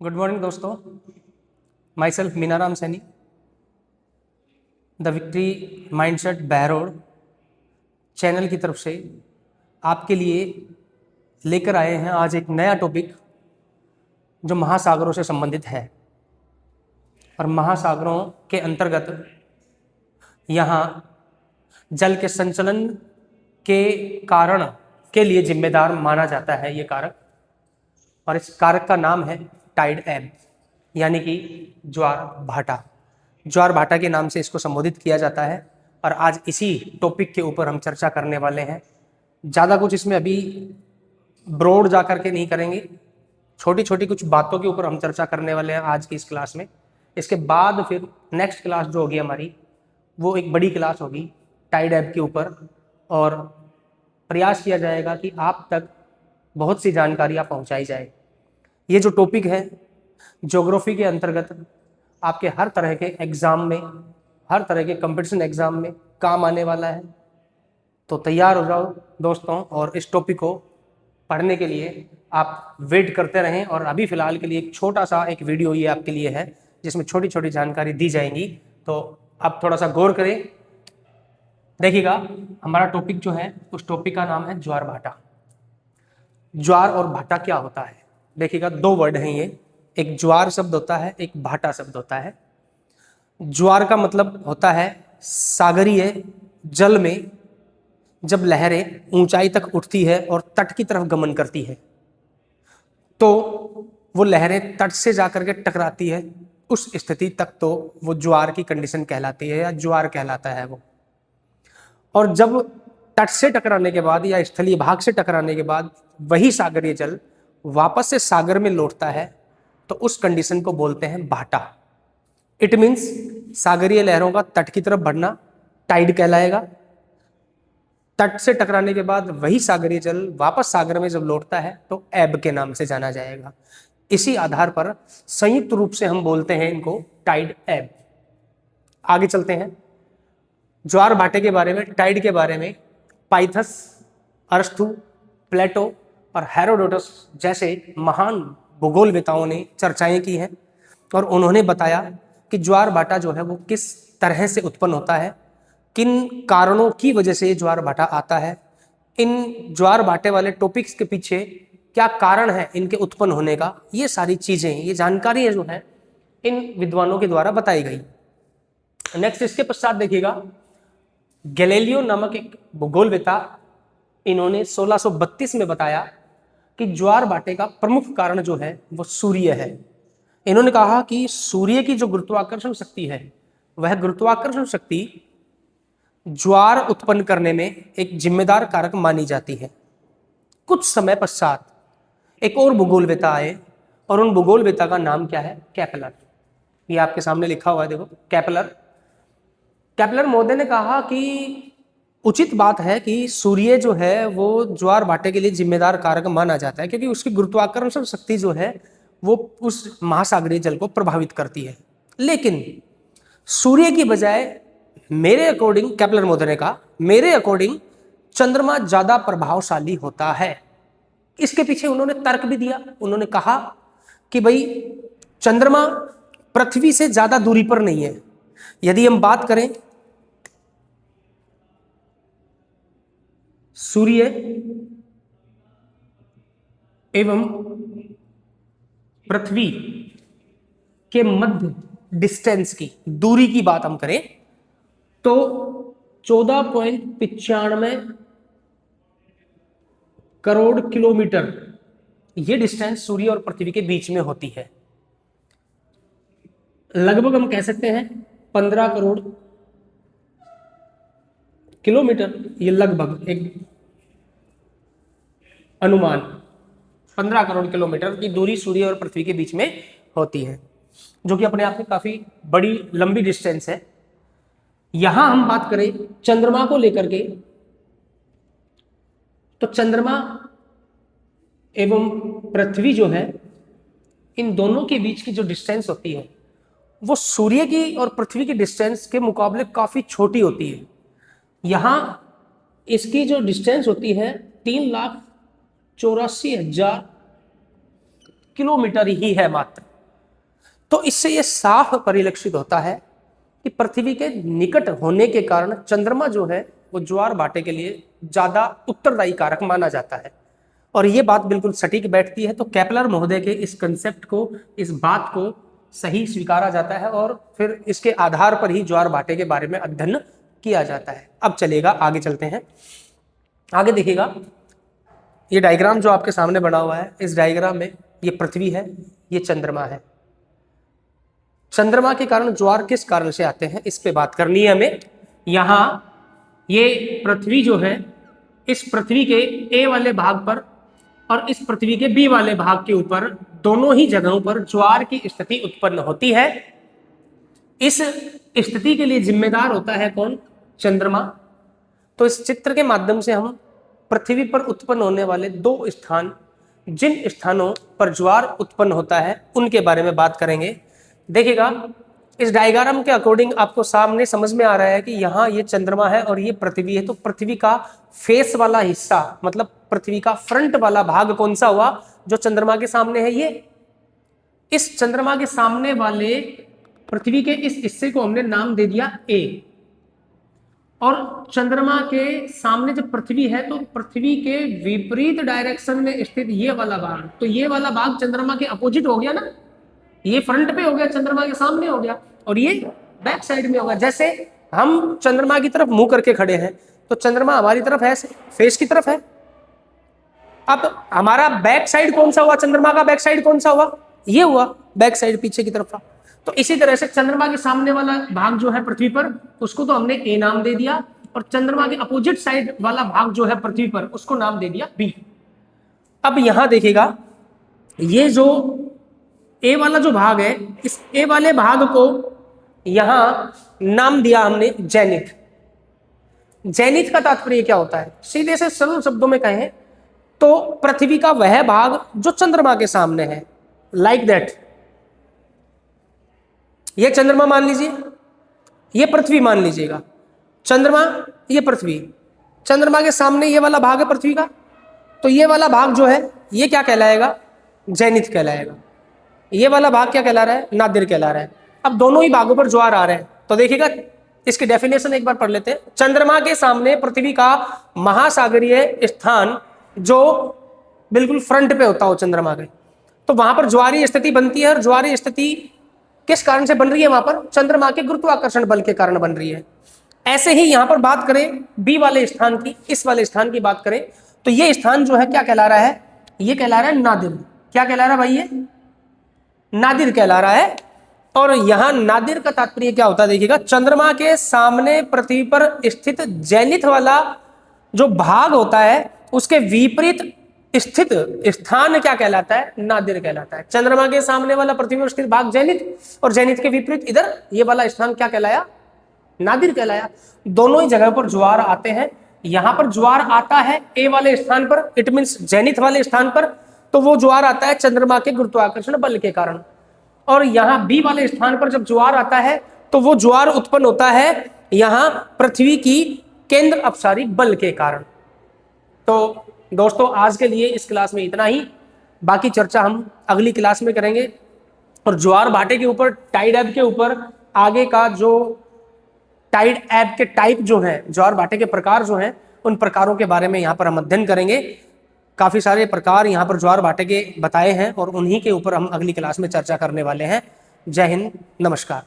Good morning दोस्तों। Myself Meenaram Saini, the victory mindset Behror channel की तरफ से आपके लिए लेकर आए हैं आज एक नया टॉपिक जो महासागरों से संबंधित है। और महासागरों के अंतर्गत यहाँ जल के संचलन के कारण के लिए जिम्मेदार माना जाता है ये कारक, और इस कारक का नाम है टाइड एब, यानी कि ज्वार भाटा। ज्वार भाटा के नाम से इसको संबोधित किया जाता है। और आज इसी टॉपिक के ऊपर हम चर्चा करने वाले हैं। ज़्यादा कुछ इसमें अभी ब्रॉड जा करके नहीं करेंगे, छोटी छोटी कुछ बातों के ऊपर हम चर्चा करने वाले हैं आज की इस क्लास में। इसके बाद फिर नेक्स्ट क्लास जो होगी हमारी, वो एक बड़ी क्लास होगी टाइड एब के ऊपर, और प्रयास किया जाएगा कि आप तक बहुत सी जानकारियाँ पहुँचाई जाए। ये जो टॉपिक है ज्योग्राफी के अंतर्गत आपके हर तरह के एग्ज़ाम में, हर तरह के कंपटीशन एग्ज़ाम में काम आने वाला है। तो तैयार हो जाओ दोस्तों, और इस टॉपिक को पढ़ने के लिए आप वेट करते रहें। और अभी फ़िलहाल के लिए एक छोटा सा एक वीडियो ये आपके लिए है जिसमें छोटी छोटी जानकारी दी जाएंगी, तो आप थोड़ा सा गौर करें। देखिएगा, हमारा टॉपिक जो है उस टॉपिक का नाम है ज्वार भाटा। ज्वार और भाटा क्या होता है? देखिएगा, दो वर्ड हैं ये, एक ज्वार शब्द होता है, एक भाटा शब्द होता है। ज्वार का मतलब होता है सागरीय जल में जब लहरें ऊंचाई तक उठती है और तट की तरफ गमन करती है, तो वो लहरें तट से जाकर के टकराती है, उस स्थिति तक तो वो ज्वार की कंडीशन कहलाती है या ज्वार कहलाता है वो। और जब तट से टकराने के बाद या स्थलीय भाग से टकराने के बाद वही सागरीय जल वापस से सागर में लौटता है, तो उस कंडीशन को बोलते हैं भाटा। इट मीन्स सागरीय लहरों का तट की तरफ बढ़ना टाइड कहलाएगा। तट से टकराने के बाद वही सागरीय जल वापस सागर में जब लौटता है तो एब के नाम से जाना जाएगा। इसी आधार पर संयुक्त रूप से हम बोलते हैं इनको टाइड एब। आगे चलते हैं ज्वार भाटे के बारे में, टाइड के बारे में। पाइथस, अरस्तु, प्लेटो और हेरोडोटस जैसे महान भूगोलवेताओं ने चर्चाएं की हैं, और उन्होंने बताया कि ज्वार भाटा जो है वो किस तरह से उत्पन्न होता है, किन कारणों की वजह से ये ज्वार भाटा आता है, इन ज्वार भाटे वाले टॉपिक्स के पीछे क्या कारण है इनके उत्पन्न होने का। ये सारी चीज़ें, ये जानकारी जो है इन विद्वानों के द्वारा बताई गई। नेक्स्ट इसके पश्चात देखिएगा, गैलीलियो नामक एक भूगोलवेता, इन्होंने 1632 में बताया कि ज्वार भाटे का प्रमुख कारण जो है वो सूर्य है। इन्होंने कहा कि सूर्य की जो गुरुत्वाकर्षण शक्ति है, वह गुरुत्वाकर्षण शक्ति ज्वार उत्पन्न करने में एक जिम्मेदार कारक मानी जाती है। कुछ समय पश्चात एक और भूगोलवेता आए, और उन भूगोलवेता का नाम क्या है? केपलर। ये आपके सामने लिखा हुआ है, देखो, केपलर। केपलर महोदय ने कहा कि उचित बात है कि सूर्य जो है वो ज्वार भाटे के लिए जिम्मेदार कारक माना जाता है, क्योंकि उसकी गुरुत्वाकर्षण शक्ति जो है वो उस महासागरीय जल को प्रभावित करती है। लेकिन सूर्य की बजाय मेरे अकॉर्डिंग, केपलर महोदय ने कहा, मेरे अकॉर्डिंग चंद्रमा ज्यादा प्रभावशाली होता है। इसके पीछे उन्होंने तर्क भी दिया। उन्होंने कहा कि भाई चंद्रमा पृथ्वी से ज्यादा दूरी पर नहीं है। यदि हम बात करें सूर्य एवं पृथ्वी के मध्य डिस्टेंस की, दूरी की बात हम करें, तो 14.95 करोड़ किलोमीटर ये डिस्टेंस सूर्य और पृथ्वी के बीच में होती है। लगभग हम कह सकते हैं 15 करोड़ किलोमीटर, ये लगभग एक अनुमान 15 करोड़ किलोमीटर की दूरी सूर्य और पृथ्वी के बीच में होती है, जो कि अपने आप में काफी बड़ी लंबी डिस्टेंस है। यहां हम बात करें चंद्रमा को लेकर के, तो चंद्रमा एवं पृथ्वी जो है, इन दोनों के बीच की जो डिस्टेंस होती है वो सूर्य की और पृथ्वी की डिस्टेंस के मुकाबले काफी छोटी होती है। यहां इसकी जो डिस्टेंस होती है 3,84,000 किलोमीटर ही है मात्र। तो इससे यह साफ परिलक्षित होता है कि पृथ्वी के निकट होने के कारण चंद्रमा जो है वो ज्वार भाटे के लिए ज्यादा उत्तरदायी कारक माना जाता है। और ये बात बिल्कुल सटीक बैठती है। तो केपलर महोदय के इस कंसेप्ट को, इस बात को सही स्वीकारा जाता है और फिर इसके आधार पर ही ज्वार भाटे के बारे में अध्ययन किया जाता है। अब चलेगा, आगे चलते हैं। आगे देखिएगा, ये डायग्राम जो आपके सामने बना हुआ है, इस डायग्राम में ये पृथ्वी है, ये चंद्रमा है। चंद्रमा के कारण ज्वार किस कारण से आते हैं, इस पे बात करनी है हमें। यहां ये पृथ्वी जो है, इस पृथ्वी के ए वाले भाग पर और इस पृथ्वी के बी वाले भाग के ऊपर दोनों ही जगहों पर ज्वार की स्थिति उत्पन्न होती है। इस स्थिति के लिए जिम्मेदार होता है कौन? चंद्रमा। तो इस चित्र के माध्यम से हम पृथ्वी पर उत्पन्न होने वाले दो स्थान, जिन स्थानों पर ज्वार उत्पन्न होता है, उनके बारे में बात करेंगे। देखिएगा, इस डायग्राम के अकॉर्डिंग आपको सामने समझ में आ रहा है कि यहाँ ये चंद्रमा है और ये पृथ्वी है। तो पृथ्वी का फेस वाला हिस्सा, मतलब पृथ्वी का फ्रंट वाला भाग कौन सा हुआ? जो चंद्रमा के सामने है ये। इस चंद्रमा के सामने वाले पृथ्वी के इस हिस्से को हमने नाम दे दिया ए। और चंद्रमा के सामने जब पृथ्वी है तो पृथ्वी के विपरीत डायरेक्शन में स्थित ये वाला भाग, तो ये वाला भाग चंद्रमा के अपोजिट हो गया ना। ये फ्रंट पे हो गया, चंद्रमा के सामने हो गया, और ये बैक साइड में होगा। जैसे हम चंद्रमा की तरफ मुंह करके खड़े हैं तो चंद्रमा हमारी तरफ है, फेस की तरफ है। अब हमारा बैक साइड कौन सा हुआ? चंद्रमा का बैक साइड कौन सा हुआ? ये हुआ, बैक साइड पीछे की तरफ था। तो इसी तरह से चंद्रमा के सामने वाला भाग जो है पृथ्वी पर, उसको तो हमने ए नाम दे दिया, और चंद्रमा के अपोजिट साइड वाला भाग जो है पृथ्वी पर, उसको नाम दे दिया बी। अब यहां देखिएगा, ये जो ए वाला जो भाग है, इस ए वाले भाग को यहां नाम दिया हमने जेनिथ। जेनिथ का तात्पर्य क्या होता है? सीधे से सरल शब्दों में कहें तो पृथ्वी का वह भाग जो चंद्रमा के सामने है, लाइक दैट। ये चंद्रमा मान लीजिए, ये पृथ्वी मान लीजिएगा। चंद्रमा, ये पृथ्वी, चंद्रमा के सामने ये वाला भाग है पृथ्वी का। तो ये वाला भाग जो है ये क्या कहलाएगा? जेनिथ कहलाएगा। ये वाला भाग क्या कहला रहा है? नादिर कहला रहा है। अब दोनों ही भागों पर ज्वार आ रहे हैं। तो देखिएगा, इसकी डेफिनेशन एक बार पढ़ लेते हैं। चंद्रमा के सामने पृथ्वी का महासागरीय स्थान जो बिल्कुल फ्रंट पे होता हो चंद्रमा के, तो वहां पर ज्वारीय स्थिति बनती है। और ज्वारीय स्थिति किस कारण से बन रही है? वहां पर चंद्रमा के गुरुत्वाकर्षण बल के कारण बन रही है। ऐसे ही यहां पर बात करें बी वाले स्थान की, इस वाले स्थान की बात करें तो ये स्थान जो है क्या कहला रहा है? ये कहला रहा है नादिर। क्या कहला रहा है भाई? ये नादिर कहला रहा है। और यहां नादिर का तात्पर्य क्या होता है? देखिएगा, चंद्रमा के सामने पृथ्वी पर स्थित जेनिथ वाला जो भाग होता है, उसके विपरीत स्थित स्थान क्या कहलाता है? नादिर कहलाता है। चंद्रमा के सामने वाला पृथ्वी पर स्थित भाग जेनिथ, और जेनिथ के विपरीत इधर ये वाला स्थान क्या कहलाया? नादिर कहलाया। दोनों ही जगह पर ज्वार आते हैं। यहां पर ज्वार आता है ए वाले स्थान पर, इट मींस जेनिथ वाले स्थान पर, तो वो ज्वार आता है चंद्रमा के गुरुत्वाकर्षण बल के कारण। और यहाँ बी वाले स्थान पर जब ज्वार आता है तो वो ज्वार उत्पन्न होता है यहाँ पृथ्वी की केंद्र अपसारी बल के कारण। तो दोस्तों, आज के लिए इस क्लास में इतना ही। बाकी चर्चा हम अगली क्लास में करेंगे। और ज्वार भाटे के ऊपर, टाइड एब के ऊपर आगे का जो टाइड एब के टाइप जो है, ज्वार भाटे के प्रकार जो हैं, उन प्रकारों के बारे में यहाँ पर हम अध्ययन करेंगे। काफ़ी सारे प्रकार यहाँ पर ज्वार भाटे के बताए हैं और उन्हीं के ऊपर हम अगली क्लास में चर्चा करने वाले हैं। जय हिंद, नमस्कार।